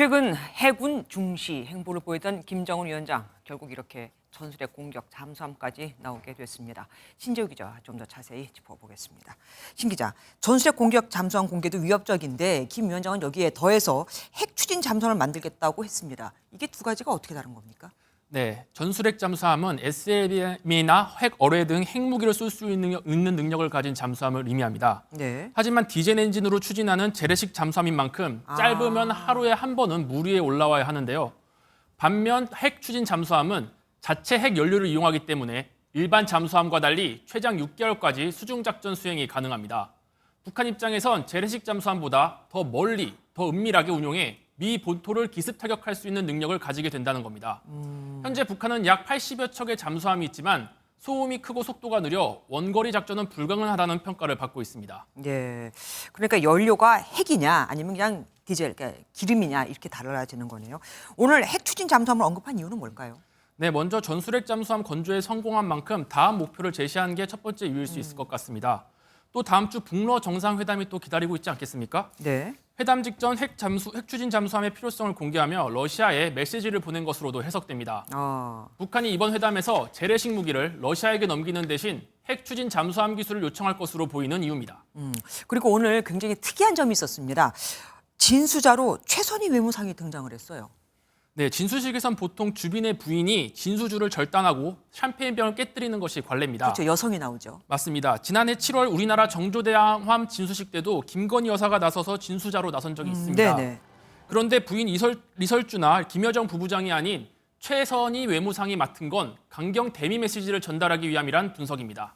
최근 해군 중시 행보를 보이던 김정은 위원장 결국 이렇게 전술핵 공격 잠수함까지 나오게 됐습니다. 신재우 기자와 좀 더 자세히 짚어보겠습니다. 신 기자, 전술핵 공격 잠수함 공개도 위협적인데 김 위원장은 여기에 더해서 핵 추진 잠수함을 만들겠다고 했습니다. 이게 두 가지가 어떻게 다른 겁니까? 네, 전술핵 잠수함은 SLBM이나 핵 어뢰 등 핵무기를 쏠 수 있는 능력을 가진 잠수함을 의미합니다. 네. 하지만 디젤 엔진으로 추진하는 재래식 잠수함인 만큼 짧으면 하루에 한 번은 물 위에 올라와야 하는데요. 반면 핵 추진 잠수함은 자체 핵 연료를 이용하기 때문에 일반 잠수함과 달리 최장 6개월까지 수중 작전 수행이 가능합니다. 북한 입장에선 재래식 잠수함보다 더 멀리, 더 은밀하게 운용해 미 본토를 기습 타격할 수 있는 능력을 가지게 된다는 겁니다. 현재 북한은 약 80여 척의 잠수함이 있지만 소음이 크고 속도가 느려 원거리 작전은 불가능하다는 평가를 받고 있습니다. 네. 그러니까 연료가 핵이냐 아니면 그냥 디젤, 그러니까 기름이냐 이렇게 달라지는 거네요. 오늘 핵 추진 잠수함을 언급한 이유는 뭘까요? 네, 먼저 전술핵 잠수함 건조에 성공한 만큼 다음 목표를 제시한 게 첫 번째 이유일 수 있을 것 같습니다. 또 다음 주 북러 정상회담이 또 기다리고 있지 않겠습니까? 네. 회담 직전 핵 추진 잠수함의 필요성을 공개하며 러시아에 메시지를 보낸 것으로도 해석됩니다. 북한이 이번 회담에서 재래식 무기를 러시아에게 넘기는 대신 핵 추진 잠수함 기술을 요청할 것으로 보이는 이유입니다. 그리고 오늘 굉장히 특이한 점이 있었습니다. 진수자로 최선희 외무상이 등장을 했어요. 네, 진수식에선 보통 주빈의 부인이 진수주를 절단하고 샴페인병을 깨뜨리는 것이 관례입니다. 그렇죠. 여성이 나오죠. 맞습니다. 지난해 7월 우리나라 정조대왕 진수식 때도 김건희 여사가 나서서 진수자로 나선 적이 있습니다. 네네. 그런데 부인 리설주나 김여정 부부장이 아닌 최선희 외무상이 맡은 건 강경 대미 메시지를 전달하기 위함이란 분석입니다.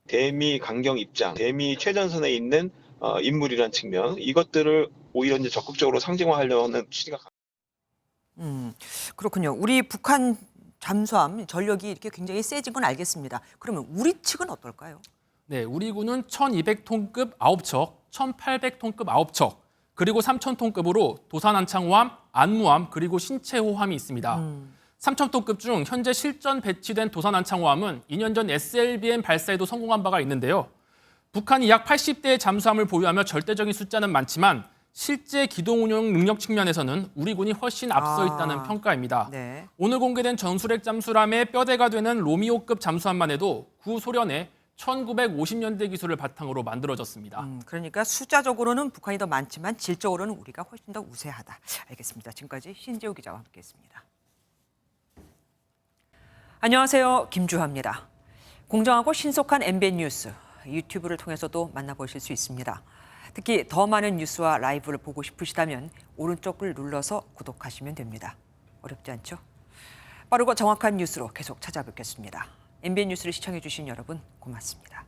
대미 강경 입장, 대미 최전선에 있는 인물이란 측면, 이것들을 오히려 이제 적극적으로 상징화하려는 취지가 그렇군요. 우리 북한 잠수함 전력이 이렇게 굉장히 세진 건 알겠습니다. 그러면 우리 측은 어떨까요? 네, 우리 군은 1200톤급 9척, 1800톤급 9척, 그리고 3000톤급으로 도산안창호함, 안무함, 그리고 신체호함이 있습니다. 3000톤급 중 현재 실전 배치된 도산안창호함은 2년 전 SLBM 발사에도 성공한 바가 있는데요. 북한이 약 80대의 잠수함을 보유하며 절대적인 숫자는 많지만 실제 기동 운용 능력 측면에서는 우리 군이 훨씬 앞서 있다는 평가입니다. 네. 오늘 공개된 전술핵 잠수함의 뼈대가 되는 로미오급 잠수함만 해도 구소련의 1950년대 기술을 바탕으로 만들어졌습니다. 그러니까 숫자적으로는 북한이 더 많지만 질적으로는 우리가 훨씬 더 우세하다. 알겠습니다. 지금까지 신재우 기자와 함께했습니다. 안녕하세요. 김주하입니다. 공정하고 신속한 MBN 뉴스 유튜브를 통해서도 만나보실 수 있습니다. 특히 더 많은 뉴스와 라이브를 보고 싶으시다면 오른쪽을 눌러서 구독하시면 됩니다. 어렵지 않죠? 빠르고 정확한 뉴스로 계속 찾아뵙겠습니다. MBN 뉴스를 시청해 주신 여러분 고맙습니다.